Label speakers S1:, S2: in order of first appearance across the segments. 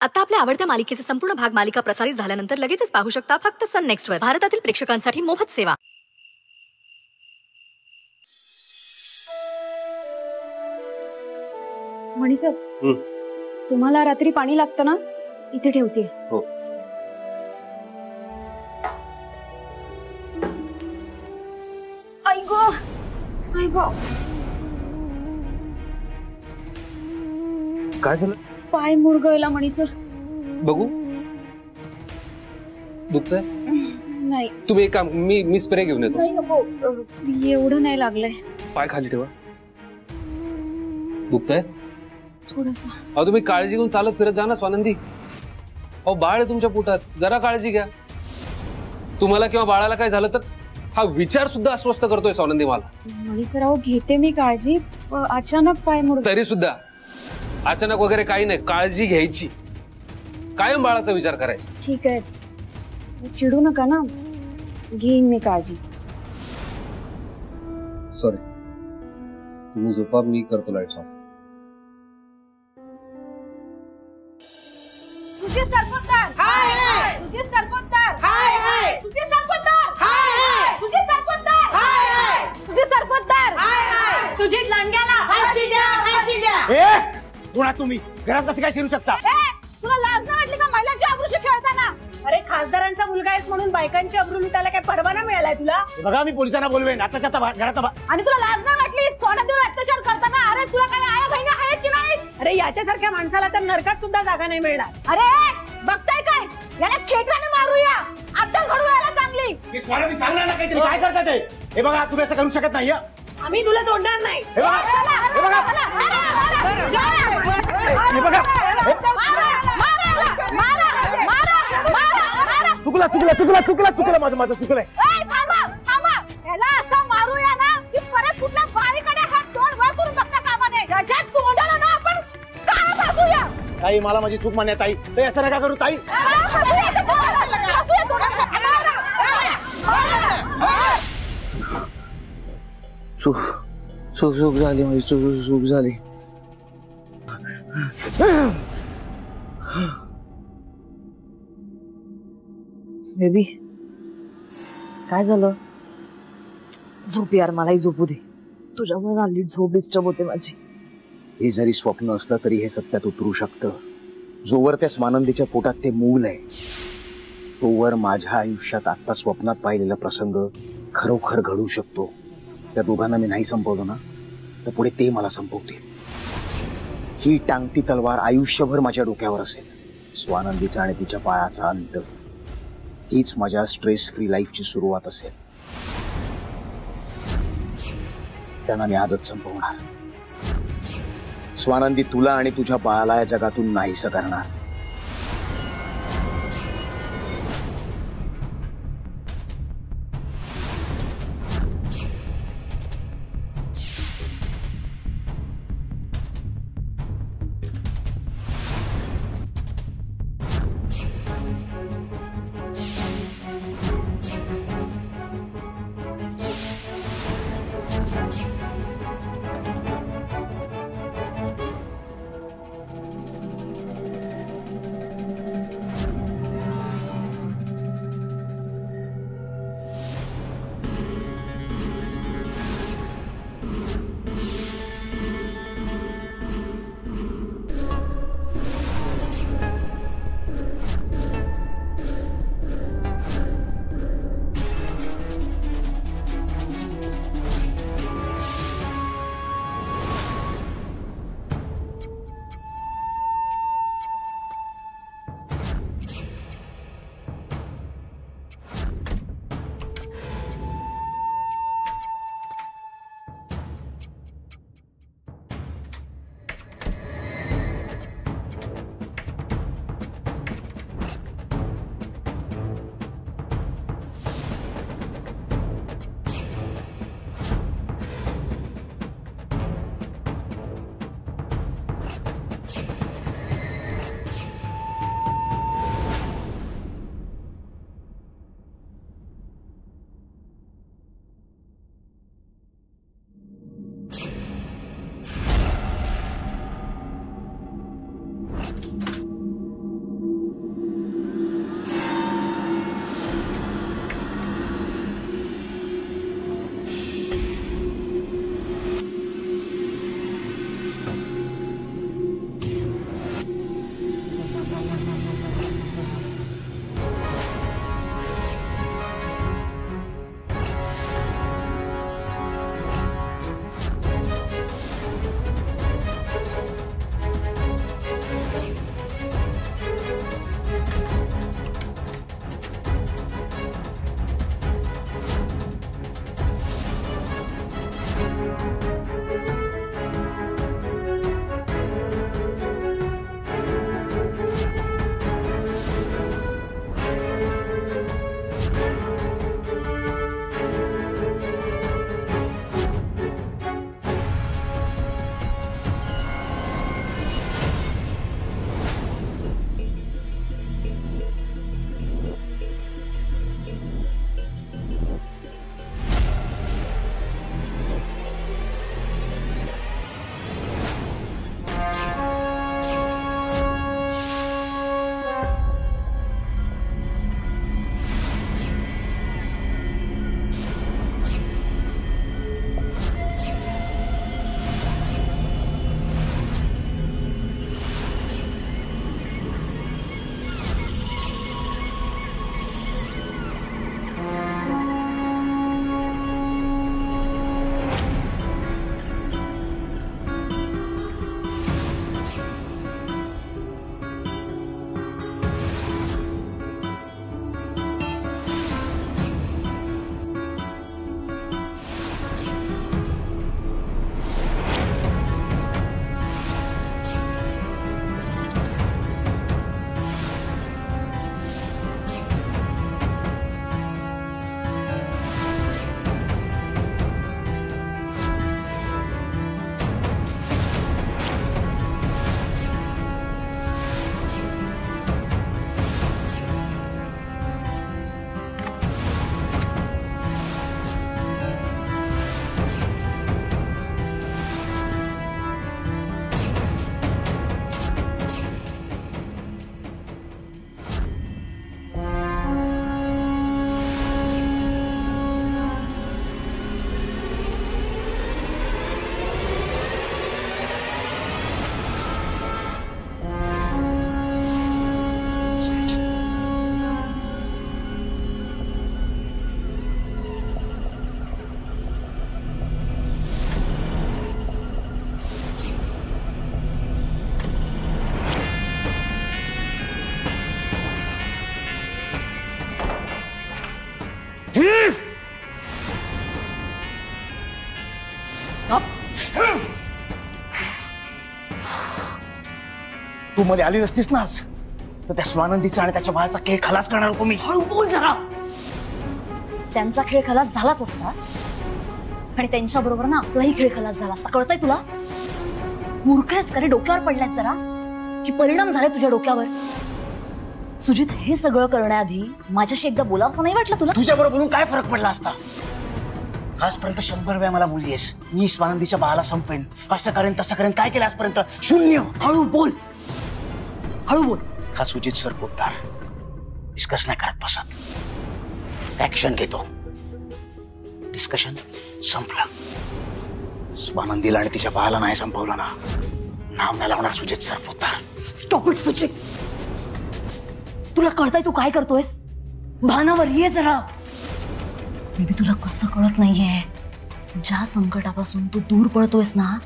S1: आता आपल्या आवडत्या मालिकेचे संपूर्ण भाग मालिका प्रसारित झाल्यानंतर लगेचच पाहू शकता फक्त सन नेक्स्ट वर. भारतातील प्रेक्षकांसाठी मोफत सेवा.
S2: मणी सर, तुम्हाला रात्री पाणी लागतं ना, इथे ठेवते.
S3: हो.
S2: आई गो, आई गो.
S3: काय झालं?
S2: पाय मुरगळला मणी सर.
S3: बघू. दुखतंय?
S2: नाही.
S3: तुम्ही एक काम, मी स्प्रे घेऊन येतो.
S2: नाही नको, एवढं नाही लागलंय.
S3: पाय खाली ठेवा. दुखतंय?
S2: थोडंसं.
S3: अहो तुम्ही काळजी घेऊन चालत फिरत जा ना स्वानंदी. अहो बाळ आहे तुमच्या पोटात, जरा काळजी घ्या. तुम्हाला किंवा बाळाला काय झालं तर हा विचार सुद्धा अस्वस्थ करतोय स्वानंदी मला.
S2: मणी सर, अहो घेते मी काळजी. अचानक पाय मुरगळ.
S3: तरी सुद्धा अचानक वगैरे काही नाही, काळजी घ्यायची. कायम बाळाचा विचार करायचा.
S2: ठीक आहे, चिडू नका ना, घेईन मी काळजी.
S3: सॉरी, तुम्ही झोपा, मी करतो लाईट्स ऑफ.
S2: तुझे सरपोतदार हाय हाय, तुझे सरपोतदार हाय हाय, तुझे सरपोतदार हाय हाय, तुझे सरपोतदार हाय हाय, तुझे सरपोतदार हाय हाय, तुझे लांडग्याला फाशी द्या, फाशी द्या.
S4: ए कोणा तुम्ही घरात कसे काय शिरू शकता?
S2: तुला लाज नाही वाटली का महिलांची अब्रूशी खेळताना?
S5: अरे खासदारांचा मुलगा आहेस म्हणून बायकांची अब्रू लुटायला काय परवाना मिळालाय तुला?
S4: बघा मी पोलिसांना बोलवेन. आता घरात.
S2: आणि तुला लाज नाही वाटली सोनादेवर अत्याचार करताना? अरे तुला काय आया बहिणी आहेत की नाही?
S5: अरे याच्यासारख्या माणसाला तर नरकात सुद्धा जागा नाही मिळणार.
S2: अरे बघताय काय, याला खेकड्याने मारूया, अद्दल घडवायला चांगली.
S4: हे स्वानंदी सांगणार ना काहीतरी. काय करतात ते? हे बघा, तुम्ही असं करू शकत नाही.
S5: आम्ही तुला सोडणार नाही.
S4: हे बघा, हे बघा, हे बघा. चुकलं माझं चुकलंय.
S2: याला असं मारूया ना की परत कुठल्या बाळीकडे हात तोंड वर करून बघता कामा नये. त्याच्या तोंडाला ना आपण काय बघूया.
S4: ताई, मला माझी चूक मान्य. ताई, ते असं नका करू ताई.
S3: चूक झाली माझी, चूक झाली.
S6: बेबी, काय झालं? झोप यार, मलाही झोपू दे. तुझ्यामुळे ना नीट झोप डिस्टर्ब होते माझी.
S7: हे जरी स्वप्न असलं तरी हे सत्यात उतरू शकतं. जोवर त्या स्वानंदीच्या पोटात ते मूल आहे, तोवर माझ्या आयुष्यात आता स्वप्नात पाहिलेला प्रसंग खरोखर घडू शकतो. त्या दोघांना मी नाही संपवलं ना, तर पुढे ते मला संपवतील. ही टांगती तलवार आयुष्यभर माझ्या डोक्यावर असेल. स्वानंदीचा आणि तिच्या पायाचा अंत. हीच माझ्या स्ट्रेस फ्री लाईफची सुरुवात असेल. त्यांना मी आजच संपवणार. स्वानंदी, तुला आणि तुझ्या बाळाला या जगातून नाहीसं करणार. तू मध्ये आली नसतीस ना आज, तर त्या स्वानंदीचा आणि त्याच्या बाळाचा खेळ खलास करणार होतो मी.
S6: हळू बोल जरा. त्यांचा खेळ खलास झालाच असता आणि त्यांच्या बरोबर ना आपलाही खेळ खलास झाला असता. कळतंय तुला? मूर्ख आहेस का रे? डोक्यावर पडलाय जरा की परिणाम झाले तुझ्या डोक्यावर? सुजित, हे सगळं करण्याआधी माझ्याशी एकदा बोलावंसं नाही वाटलं तुला?
S7: तुझ्या बरोबर बोलून काय फरक पडला असता? आजपर्यंत 100 वेळा मला बोललीस मी स्वानंदीच्या बाळाला संपेन, असं करेन तसं करेन. काय केलं आजपर्यंत? शून्य.
S6: हळू बोल, हळू बोल.
S7: हा सुजित सर पोद्दार डिस्कस नाही करत बसत, ऍक्शन घेतो. डिस्कशन संपलं. स्वानंदीला आणि तिच्या बाळाला नाही संपवलं ना, नाव नाही लावणार Sujit sir Poddar.
S6: Stop it Sujit. तुला कळतंय तू काय करतोयस? भानावर ये जरा. बेबी, तुला कसं कळत नाहीये? ज्या संकटापासून तू दूर पळतोयस ना,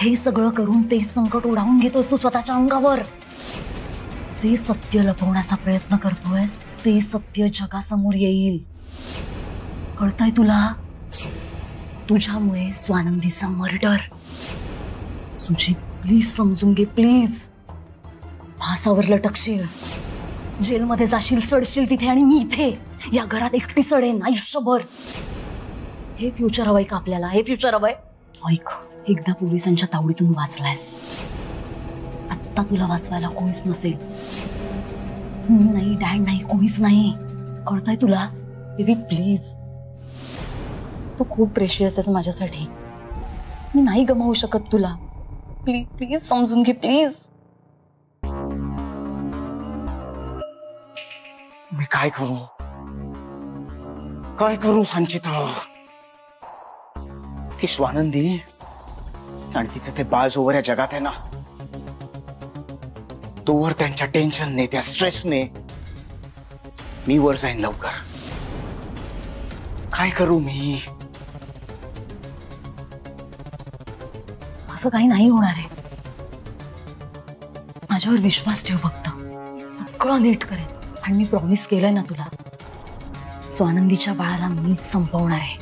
S6: हे सगळं करून ते संकट ओढावून घेतोयस तू स्वतःच्या अंगावर. जे सत्य लपवण्याचा प्रयत्न करतोयस ते सत्य जगासमोर येईल. कळतंय तुला? तुझ्यामुळे स्वानंदीचा मर्डर. सुजित, प्लीज समजून घे, प्लीज. फासावर लटकशील, जेलमध्ये जाशील, चढशील तिथे, आणि मी इथे या घरात एकटी चढेन आयुष्यभर. हे फ्युचर हवंय का आपल्याला? हे फ्युचर हवंय? ऐक, एकदा पोलिसांच्या तावडीतून वाचलायस, आत्ता तुला वाचवायला कोणीच नसेल. मी नाही, डॅड नाही, कोणीच नाही. कळतंय तुला? Baby please. तू खूप प्रेशियस आहेस माझ्यासाठी. मी नाही गमावू शकत तुला. प्लीज प्लीज समजून घे, प्लीज.
S7: मी काय करू? काय करू संचिता? ती स्वानंदी आणि तिचं ते बाळ जोवर या जगात आहे ना, तोवर त्यांच्या टेन्शनने, त्या स्ट्रेसने मी वर जाईन लवकर. काय करू मी?
S6: असं काही नाही होणार आहे. माझ्यावर विश्वास ठेव फक्त. मी सगळं नीट करेन. आणि मी प्रॉमिस केलंय ना तुला, स्वानंदीच्या बाळाला मीच संपवणार आहे.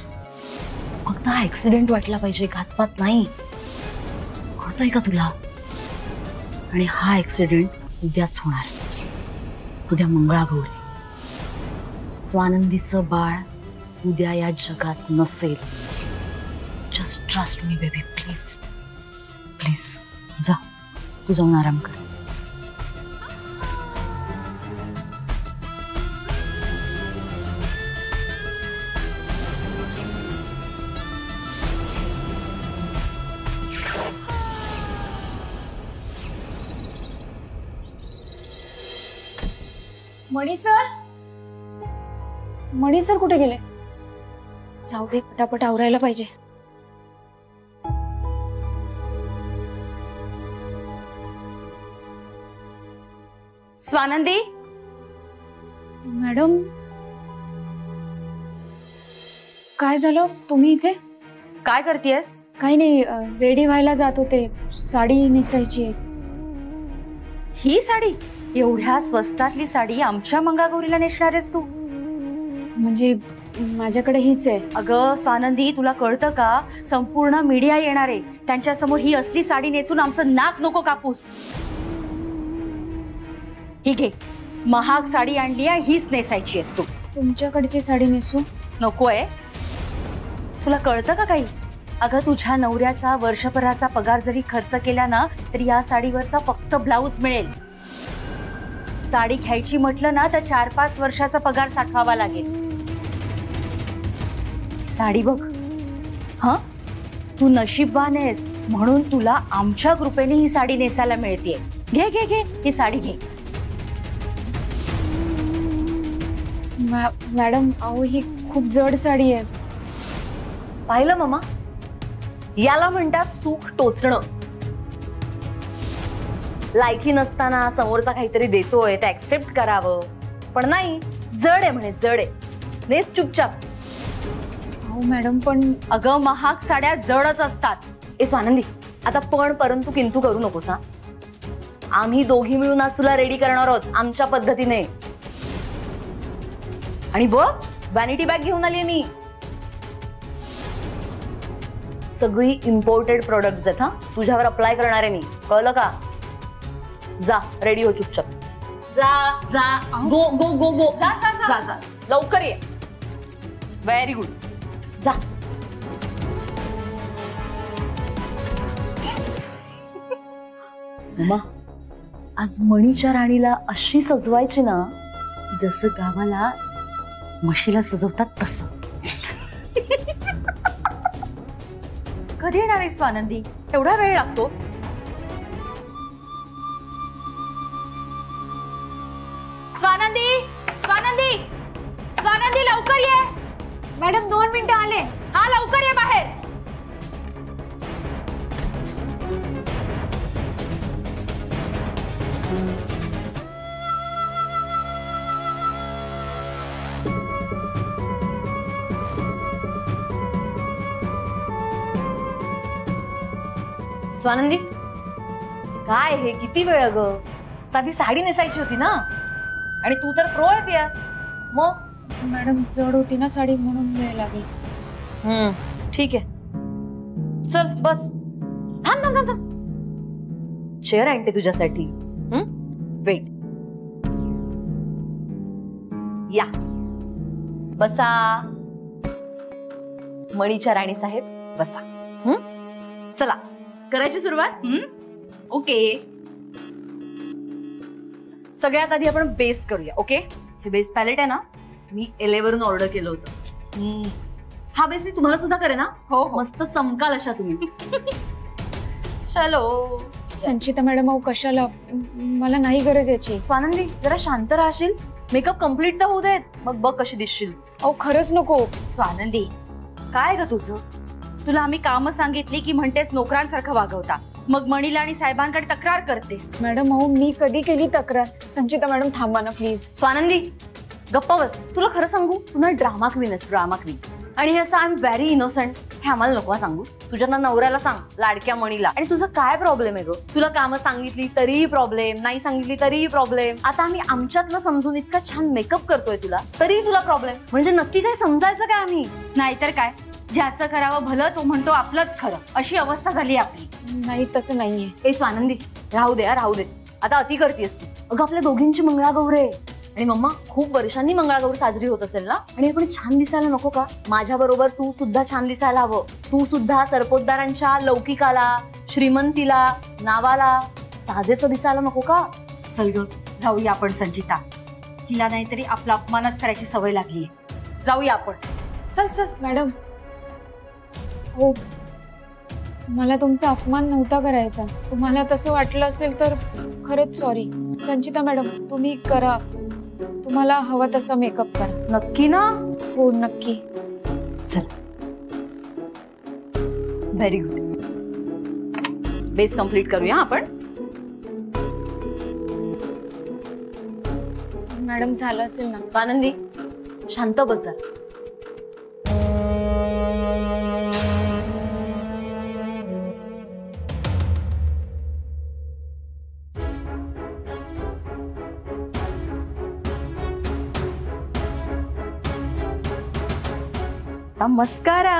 S6: फक्त हा ऍक्सिडेंट वाटला पाहिजे, घातपात नाही. कळतंय का तुला? आणि हा ऍक्सिडेंट उद्याच होणार. उद्या मंगळागौरी. स्वानंदीचं बाळ उद्या या जगात नसेल. Just trust me baby, please please. जा, तू जाऊन आराम कर.
S2: मणी सर कुठे गेले? जाऊ दे, पटापट आवरायला पाहिजे.
S6: स्वानंदी
S2: मॅडम, काय झालं? तुम्ही इथे
S6: काय करतेयस?
S2: काही नाही, रेडी व्हायला जात होते. साडी नेसायची आहे.
S6: ही साडी? एवढ्या स्वस्तातली साडी आमच्या मंगळागौरीला नेसणार आहेस तू?
S2: म्हणजे माझ्याकडे हीच आहे.
S6: अगं स्वानंदी, तुला कळतं का? संपूर्ण मीडिया येणार आहे. त्यांच्या समोर ही असली साडी नेसून आमचं नाक नको कापूस. ही घे, महाग साडी आणली आहे, हीच नेसायची आहेस तू.
S2: तुमच्याकडची साडी नेसू?
S6: नकोय? तुला कळतं का काही? अगं, तुझ्या नवऱ्याचा वर्षभराचा पगार जरी खर्च केला ना, तरी या साडीवरचा फक्त ब्लाऊज मिळेल. साडी घ्यायची म्हटलं ना, तर 4-5 वर्षाचा पगार साठवावा लागेल. साडी बघ. हा, तू नशीबवान आहेस म्हणून तुला आमच्या कृपेने ही साडी नेसायला मिळतेय. घे घे घे, ही साडी घे.
S2: मॅडम, अहो ही खूप जड साडी आहे.
S6: पाहिलं मामा, याला म्हणतात सुख टोचणं. लायकी नसताना समोरचा काहीतरी देतोय ते ऍक्सेप्ट करावं, पण नाही, जड आहे म्हणे, जड आहे. नेस चुपचाप.
S2: हो मॅडम, पण
S6: अगं, महाग साड्या जडच असतात. ए स्वानंदी, आता पण परंतु किंतु करू नकोस हा. आम्ही दोघी मिळून आज तुला रेडी करणार आहोत आमच्या पद्धतीने. आणि बघ, व्हॅनिटी बॅग घेऊन आलीये मी. सगळी इम्पोर्टेड प्रोडक्ट्स आहेत हा, तुझ्यावर अप्लाय करणार आहे मी. कळलं का? जा रेडी हो चुपचाप जा जा गो गो गो गो जा जा जा जा लवकर ये व्हेरी गुड जा उमा आज मणीच्या राणीला अशी सजवायची ना जसं गावाला म्हशीला सजवतात तसं.
S2: कधी येणार आहे स्वानंदी? एवढा वेळ लागतो? स्वानंदी स्वानंदी स्वानंदी लवकर ये. मॅडम 2 मिनिटं आले. हा लवकर ये बाहेर.
S6: स्वानंदी काय हे किती वेळ ग साधी साडी नेसायची होती ना आणि तू तर प्रो आहे या मग
S2: मॅडम जड होती ना साडी म्हणून वेळ लागली.
S6: ठीक आहे चल बस थांब थांब थांब थांब चेअर आणते तुझ्यासाठी वेट या बसा मणीच्या राणी साहेब बसा. चला करायची सुरुवात. ओके सगळ्यात आधी आपण बेस करूया. ओके हे बेस पॅलेट आहे ना मी LA वरून ऑर्डर केलं होतं. हा बेस मी तुम्हाला सुद्धा करेन ना. हो मस्त चमकाल अशा तुम्ही. चलो
S2: संचिता मॅडम अहो कशाला? मला नाही गरज याची.
S6: स्वानंदी जरा शांत राहशील. मेकअप कम्प्लीट तर होऊ देत मग बघ कशी दिसशील.
S2: अहो खरंच नको.
S5: स्वानंदी काय ग तुझं? तुला आम्ही कामं सांगितली की म्हणतेस नोकरांसारखं वागवता मग मणीला आणि साहेबांकडे तक्रार करतेस.
S2: मॅडम अहो मी कधी केली तक्रार? संचिता मॅडम थांबा ना प्लीज.
S6: स्वानंदी गप्पा बस. तुला खरं सांगू पुन्हा ड्रामा क्वीन आहेस ड्रामा क्वीन. आणि असं आय एम व्हेरी इनोसंट हे आम्हाला नको सांगू. तुझ्या नवऱ्याला सांग लाडक्या मणीला. आणि तुझं काय प्रॉब्लेम आहे ग? तुला कामं सांगितली तरीही प्रॉब्लेम नाही सांगितली तरीही प्रॉब्लेम. आता आम्ही आमच्यातलं समजून इतका छान मेकअप करतोय तुला तरीही तुला प्रॉब्लेम. म्हणजे नक्की काय समजायचं काय आम्ही?
S5: नाहीतर काय ज्याचं करावं भलं तो म्हणतो आपलंच खरं अशी अवस्था झाली आपली.
S2: नाही तसं नाहीये.
S6: ए स्वानंदी राहू दे राहू दे. आता अति करतेस तू. अगं आपल्या दोघींची मंगळागौर आहे आणि मम्मा खूप वर्षांनी मंगळागौर साजरी होत असेल ना. आणि आपण छान दिसायला नको का? माझ्या बरोबर तू सुद्धा छान दिसायला हवं. तू सुद्धा सरपोतदारांच्या लौकिकाला श्रीमंतीला नावाला साजेसं दिसायला नको का?
S5: चल ग जाऊया आपण संचिता. तिला नाहीतरी आपला अपमानच करायची सवय लागलीये. जाऊया आपण. चल चल.
S2: मॅडम हो मला तुमचा अपमान नव्हता करायचा. तुम्हाला तसं वाटलं असेल तर खरंच सॉरी. संचिता मॅडम तुम्ही करा. तुम्हाला हवा तसा मेकअप करा.
S6: नक्की ना?
S2: हो नक्की.
S6: चल व्हेरी गुड. बेस कम्प्लीट करूया आपण.
S2: मॅडम झालं असेल ना?
S6: स्वानंदी शांत बस जा. मस्कारा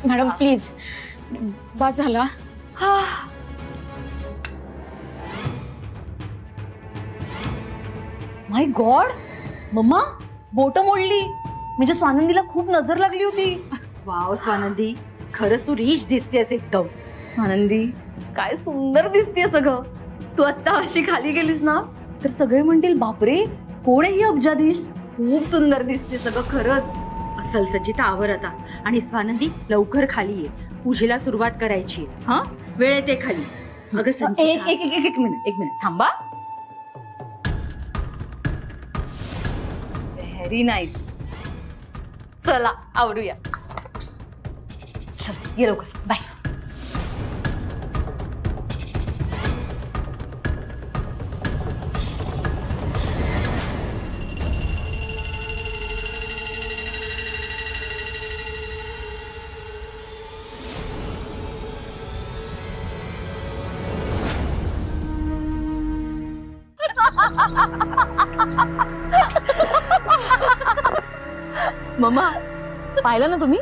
S2: मॅडम प्लीज बस झाला.
S6: माय गॉड मम्मा बोट मोडली. म्हणजे स्वानंदीला खूप नजर लागली होती.
S5: वाव स्वानंदी खरंच तू रिच दिसतेस एकदम.
S6: स्वानंदी काय सुंदर दिसतेस सगळं. तू आता अशी खाली गेलीस ना तर सगळे म्हणतील बापरे कोण आहे ही अब्जाधीश. खूप सुंदर दिसते सगळं खरंच.
S5: चल संचिता आवर आता. आणि स्वानंदी लवकर खाली ये. पूजेला सुरुवात करायची. हा वेळ येते खाली. अगं संचिता
S6: एक मिनिट थांबा. Very nice. चला आवरूया. चल ये लवकर. बाय. मम्मा पाहिलं ना तुम्ही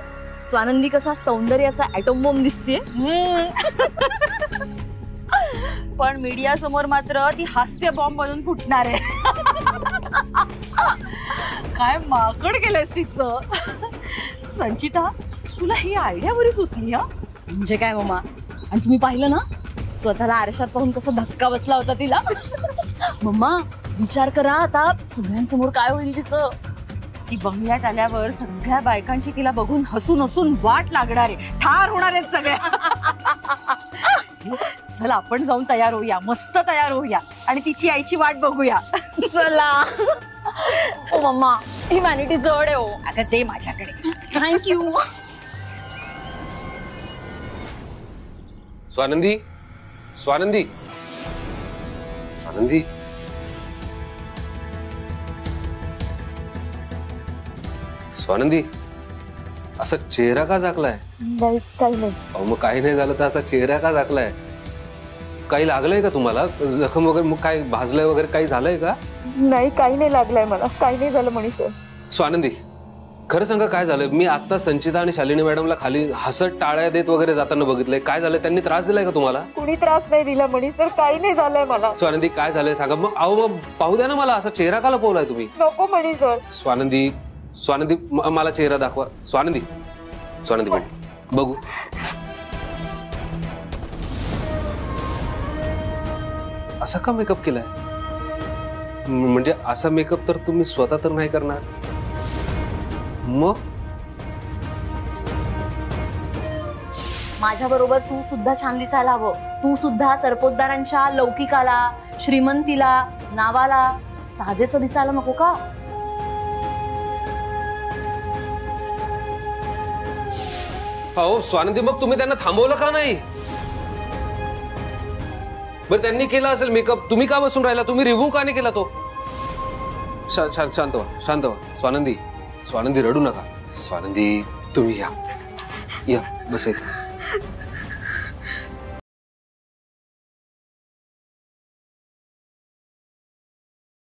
S6: स्वानंदी कसा सौंदर्याचा ऍटम बॉम्ब दिसते.
S5: पण मीडिया समोर मात्र ती हास्य बॉम्ब बनून फुटणार आहे. काय माकड केलंयस तिचं. संचिता तुला ही आयडिया बरी सुचली. हा
S6: म्हणजे काय मम्मा, आणि तुम्ही पाहिलं ना स्वतःला आरशात पाहून कसा धक्का बसला होता तिला. मम्मा विचार करा आता सगळ्यांसमोर काय होईल तिचं.
S5: ती बंगल्यात आल्यावर सगळ्या बायकांची तिला बघून हसून हसून वाट लागणार आहे. ठार होणार आहेत सगळ्या. चल आपण जाऊन तयार होऊया, मस्त तयार होऊया आणि तिची आईची वाट बघूया.
S6: चला. ओ मम्मा ही व्हॅनिटी जड आहे हो.
S5: अगं दे माझ्याकडे.
S6: थँक्यू.
S3: स्वानंदी, स्वानंदी, स्वानंदी. स्वानंदी, असा चेहरा का झाकलाय?
S6: नाही काही नाही.
S3: अहो मग काही नाही झालं तर असा चेहरा का झाकलाय? काही लागलंय का तुम्हाला? जखम वगैरे मग काय भाजलंय वगैरे काही झालंय का?
S6: नाही काही नाही लागलंय मला. काही नाही झालं मनीष सर.
S3: स्वानंदी खरं सांगा काय झालं? मी आता संचिता आणि शालिनी मॅडमला खाली हसत टाळ्या देत वगैरे जाताना बघितलंय. काय झालंय? त्यांनी त्रास दिलाय का तुम्हाला?
S6: कुणी त्रास नाही दिला मनीष सर. काही नाही झालंय मला.
S3: स्वानंदी काय झालंय सांगा. मग अहो मग पाहू द्या ना मला. असा चेहरा का लपवलाय तुम्ही?
S6: नको मनीष सर.
S3: स्वानंदी, स्वानंदी मला चेहरा दाखवा. स्वानंदी, स्वानंदी मॅडम बघू. असा का मेकअप केलाय? म्हणजे असा मेकअप तर तुम्ही स्वतः तर नाही करणार. मग
S6: माझ्या बरोबर तू सुद्धा छान दिसायला हवं. तू सुद्धा सरपोतदारांच्या लौकिकाला, श्रीमंतीला, नावाला साजेसं दिसायला नको का?
S3: हो स्वानंदी, मग तुम्ही त्यांना थांबवलं का नाही? बरं त्यांनी केला असेल मेकअप, तुम्ही का बसून राहिला? तुम्ही रिव्ह्यू का नाही केला तो? शांत व्हा, शांत व्हा. स्वानंदी, स्वानंदी रडू नका. स्वानंदी तुम्ही या, या बस इथे.